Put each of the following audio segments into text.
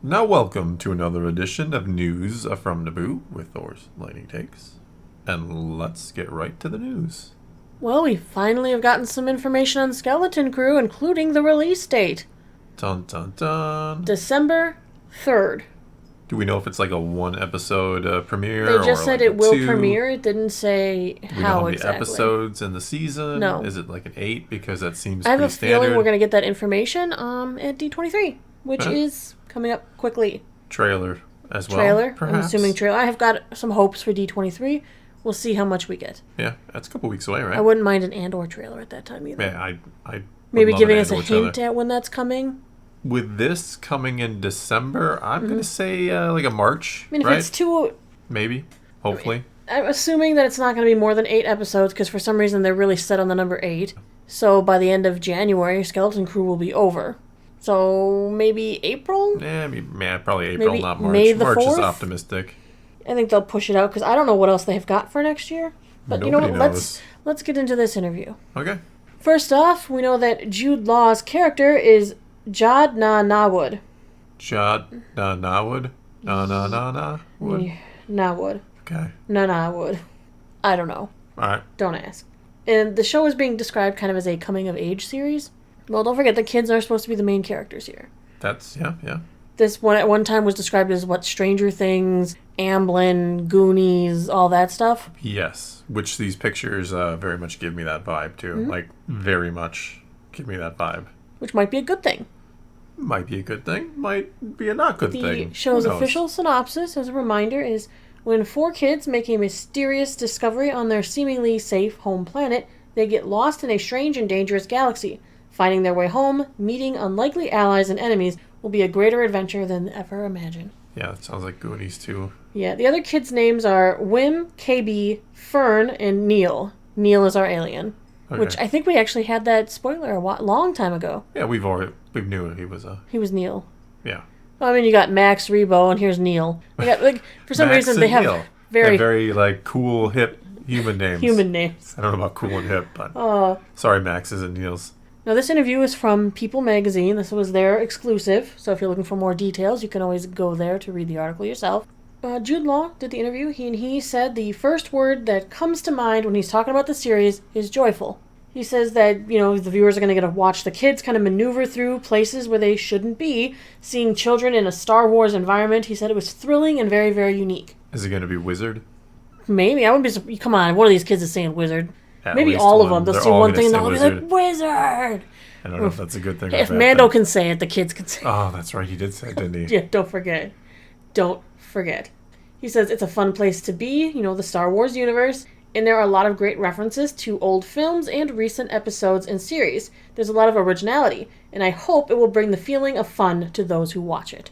Now welcome to another edition of News from Naboo with Thor's Lightning Takes. And let's get right to the news. Well, we finally have gotten some information on Skeleton Crew, including the release date. Dun dun dun. December 3rd. Do we know if it's like a one episode premiere? They just or said like it will two? premiere. It didn't say Do we know how many exactly. episodes in the season? No. Is it like an 8? Because that seems I have pretty a feeling standard. we're going to get that information at D23, which is coming up quickly. Trailer as well, Trailer. perhaps? I'm assuming trailer. I have got some hopes for D23. We'll see how much we get. Yeah, that's a couple weeks away, right? I wouldn't mind an Andor trailer at that time either. Yeah, I Maybe love giving an us a Andor hint trailer. at when that's coming. With this coming in December, I'm going to say like a March, I mean, if right? it's too... Maybe. Hopefully. I'm assuming that it's not going to be more than 8 episodes, because for some reason they're really set on the number 8. So by the end of January, Skeleton Crew will be over. So maybe April? Probably April, Maybe not March. May the March is 4th? optimistic. I think they'll push it out, because I don't know what else they've got for next year. But you know Nobody what? knows. Let's get into this interview. Okay. First off, we know that Jude Law's character is Jad Nawood. Jude Nawood? Wood? Nawood. Okay. Nawood. I don't know. Alright. Don't ask. And the show is being described kind of as a coming-of-age series. Well, don't forget, the kids are supposed to be the main characters here. That's, yeah. This one at one time was described as Stranger Things, Amblin, Goonies, all that stuff. Yes. Which these pictures very much give me that vibe, too. Mm-hmm. Like, very much give me that vibe. Which might be a good thing. Might be a good thing. Might be a not good thing. The show's Who knows? official synopsis, as a reminder, is when 4 kids make a mysterious discovery on their seemingly safe home planet, they get lost in a strange and dangerous galaxy. Finding their way home, meeting unlikely allies and enemies will be a greater adventure than ever imagined. Yeah, that sounds like Goonies, too. Yeah, the other kids' names are Wim, KB, Fern, and Neil. Neil is our alien. Okay. Which I think we actually had that spoiler a long time ago. Yeah, we knew he was a... He was Neil. Yeah. I mean, you got Max Rebo, and here's Neil. You got, for some Max reason, they and have Neil. very very cool, hip human names. human names. I don't know about cool and hip, but sorry, Max's and Neil's. Now, this interview is from People magazine. This was their exclusive, so if you're looking for more details, you can always go there to read the article yourself. Jude Law did the interview. He said the first word that comes to mind when he's talking about the series is joyful. He says that, the viewers are going to get to watch the kids kind of maneuver through places where they shouldn't be, seeing children in a Star Wars environment. He said it was thrilling and very, very unique. Is it going to be Wizard? Maybe. I wouldn't be... Come on, one of these kids is saying wizard. At Maybe least all of one. them. They'll They're see all one gonna thing and say they'll be wizard. like, wizard! I don't know if that's a good thing or If a bad Mando thing. can say it, the kids can say it. Oh, that's right. He did say it, didn't he? Yeah, don't forget. Don't forget. He says it's a fun place to be, the Star Wars universe, and there are a lot of great references to old films and recent episodes and series. There's a lot of originality, and I hope it will bring the feeling of fun to those who watch it.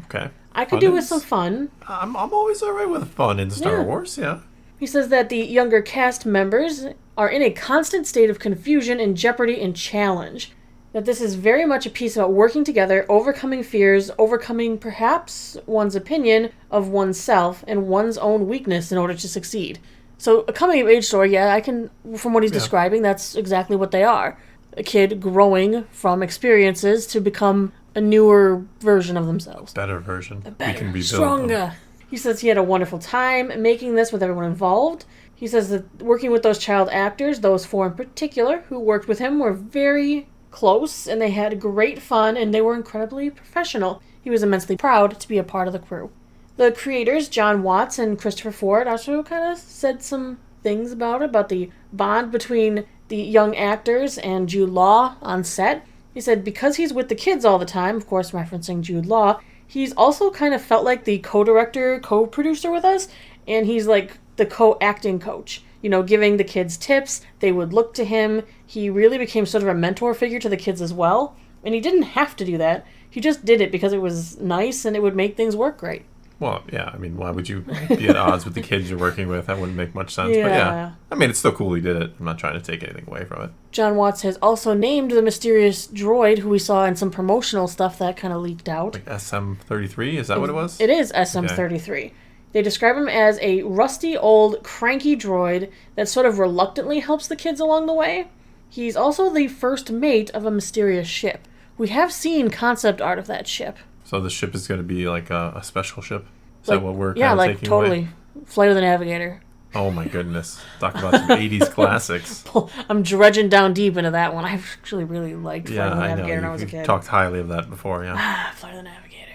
Okay. I could do with some fun. I'm always all right with fun in Star Wars, yeah. He says that the younger cast members are in a constant state of confusion and jeopardy and challenge. That this is very much a piece about working together, overcoming fears, overcoming perhaps one's opinion of oneself and one's own weakness in order to succeed. So a coming-of-age story, from what he's describing, that's exactly what they are. A kid growing from experiences to become a newer version of themselves. Better version. A better, we can be stronger. He says he had a wonderful time making this with everyone involved. He says that working with those child actors, those 4 in particular, who worked with him, were very close, and they had great fun, and they were incredibly professional. He was immensely proud to be a part of the crew. The creators, John Watts and Christopher Ford, also kind of said some things about the bond between the young actors and Jude Law on set. He said because he's with the kids all the time, of course referencing Jude Law, he's also kind of felt like the co-director, co-producer with us, and he's like the co-acting coach. Giving the kids tips. They would look to him. He really became sort of a mentor figure to the kids as well. And he didn't have to do that. He just did it because it was nice and it would make things work great. Well, yeah, I mean, why would you be at odds with the kids you're working with? That wouldn't make much sense. Yeah. But yeah, I mean, it's still cool he did it. I'm not trying to take anything away from it. John Watts has also named the mysterious droid who we saw in some promotional stuff that kind of leaked out. Like SM-33, is that what it was? It is SM-33. Okay. They describe him as a rusty, old, cranky droid that sort of reluctantly helps the kids along the way. He's also the first mate of a mysterious ship. We have seen concept art of that ship. So the ship is going to be like a special ship? Is that what we're yeah, kind of like taking totally. away? Flight of the Navigator. Oh my goodness. Talk about some 80s classics. I'm dredging down deep into that one. I actually really liked Flight Yeah, of the I know. Navigator when I was a You've kid. talked highly of that before, yeah. Flight of the Navigator.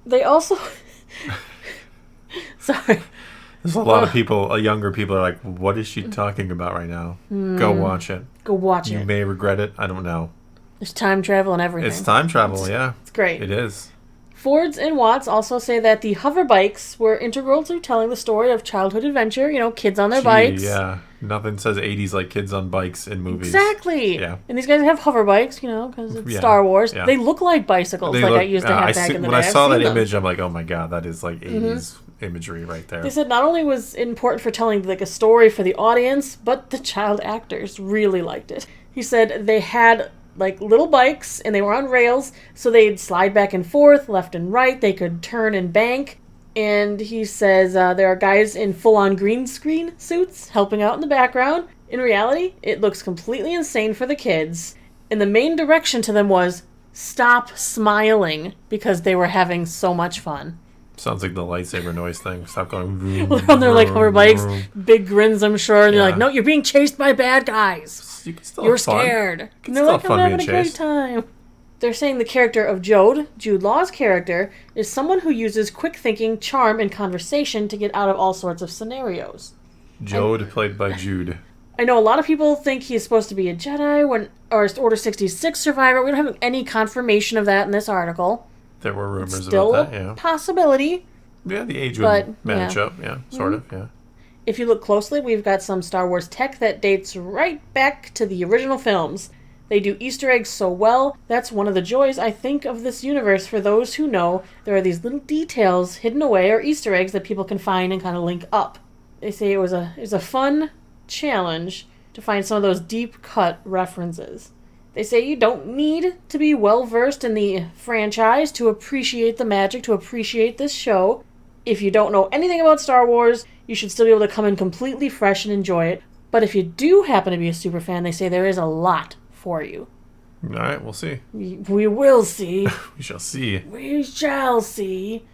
They also... Sorry. There's a lot of people, younger people are like, what is she talking about right now? Go watch it. Go watch You it. may regret it. I don't know. There's time travel and everything. It's time travel, yeah. It's great. It is. Fords and Watts also say that the hover bikes were integral to telling the story of childhood adventure. You know, kids on their bikes. Yeah. Nothing says 80s like kids on bikes in movies. Exactly. Yeah. And these guys have hover bikes, you know, because it's Yeah. Star Wars. Yeah. They look like bicycles, I used to have back in the day. When I saw I've that seen them. image, I'm like, oh my god, that is like 80s imagery right there. They said not only was it important for telling like a story for the audience, but the child actors really liked it. He said they had like little bikes and they were on rails, so they'd slide back and forth, left and right. They could turn and bank. And he says there are guys in full-on green screen suits helping out in the background. In reality, it looks completely insane for the kids. And the main direction to them was stop smiling because they were having so much fun. Sounds like the lightsaber noise thing. Stop going. Vroom, They're on their like hover bikes, vroom. big grins, I'm sure, and they're Yeah. like, "No, you're being chased by bad guys. You can still You're have fun. scared." You can And they're still like, have "I'm fun having a being great chased. time." They're saying the character of Jude Law's character, is someone who uses quick thinking, charm, and conversation to get out of all sorts of scenarios. Jode, played by Jude. I know a lot of people think he's supposed to be a Jedi or Order 66 survivor. We don't have any confirmation of that in this article. There were rumors Still about that, yeah. a possibility. Yeah, the age But, would match up, yeah, sort of, yeah. If you look closely, we've got some Star Wars tech that dates right back to the original films. They do Easter eggs so well. That's one of the joys, I think, of this universe. For those who know, there are these little details hidden away or Easter eggs that people can find and kind of link up. They say it was a fun challenge to find some of those deep-cut references. They say you don't need to be well-versed in the franchise to appreciate the magic, to appreciate this show. If you don't know anything about Star Wars, you should still be able to come in completely fresh and enjoy it. But if you do happen to be a super fan, they say there is a lot for you. All right, we'll see. We will see. We shall see. We shall see.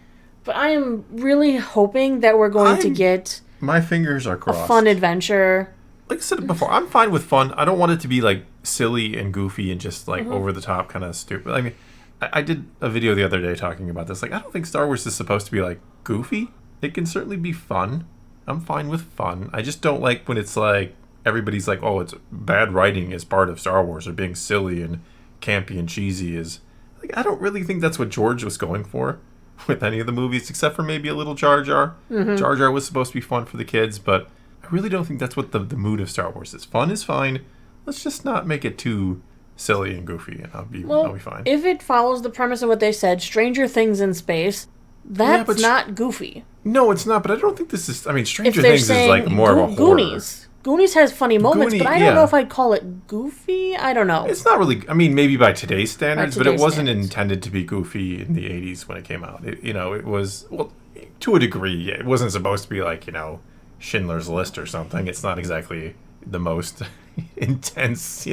But I am really hoping that we're going to get My fingers are a crossed. fun adventure. Like I said before, I'm fine with fun. I don't want it to be like silly and goofy and just like over the top, kind of stupid. I mean, I did a video the other day talking about this. Like, I don't think Star Wars is supposed to be like goofy. It can certainly be fun. I'm fine with fun. I just don't like when it's like everybody's like, oh, it's bad writing is part of Star Wars, or being silly and campy and cheesy is like. I don't really think that's what George was going for with any of the movies, except for maybe a little Jar Jar. Jar Jar was supposed to be fun for the kids, but I really don't think that's what the mood of Star Wars is. Fun is fine. Let's just not make it too silly and goofy, and I'll be fine. If it follows the premise of what they said, Stranger Things in space, that's but not goofy. No, it's not, but I don't think this is. I mean, If Stranger they're Things is saying like more of a horror. Goonies. Goonies has funny moments, but I don't yeah. know if I'd call it goofy. I don't know. It's not really. I mean, maybe by today's standards, but it today's wasn't standards. intended to be goofy in the '80s when it came out. It was, well, to a degree. It wasn't supposed to be like Schindler's List or something. It's not exactly the most intense,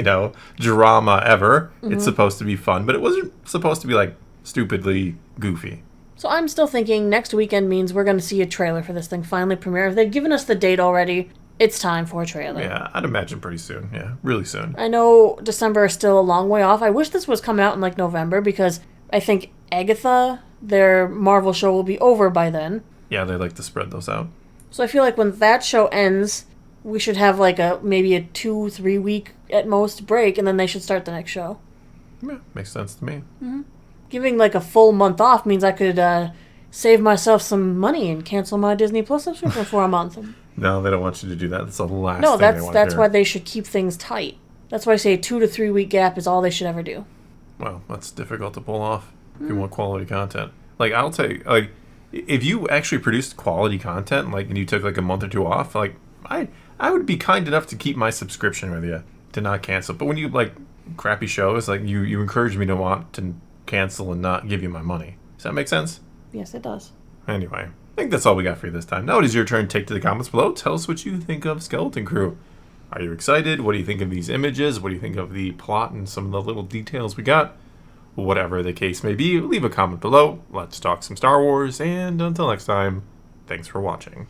drama ever. It's supposed to be fun, but it wasn't supposed to be like stupidly goofy. So I'm still thinking next weekend means we're going to see a trailer for this thing finally premiere. If they've given us the date already, it's time for a trailer. Yeah, I'd imagine pretty soon. Yeah, really soon. I know December is still a long way off. I wish this was coming out in like November because I think Agatha, their Marvel show, will be over by then. Yeah, they like to spread those out. So I feel like when that show ends, we should have like maybe a 2-3 week at most break, and then they should start the next show. Yeah, makes sense to me. Giving like a full month off means I could save myself some money and cancel my Disney Plus subscription for a month. No, they don't want you to do that. That's the last No, thing they want to that's hear. why they should keep things tight. That's why I say a 2 to 3 week gap is all they should ever do. Well, that's difficult to pull off if you want quality content. Like, I'll tell you, like, if you actually produced quality content, like, and you took like a month or two off, like, I would be kind enough to keep my subscription with you, to not cancel. But when you like crappy shows, like you encourage me to want to cancel and not give you my money. Does that make sense? Yes, it does. Anyway, I think that's all we got for you this time. Now it is your turn to take to the comments below. Tell us what you think of Skeleton Crew. Are you excited? What do you think of these images? What do you think of the plot and some of the little details we got? Whatever the case may be, leave a comment below. Let's talk some Star Wars, and until next time, thanks for watching.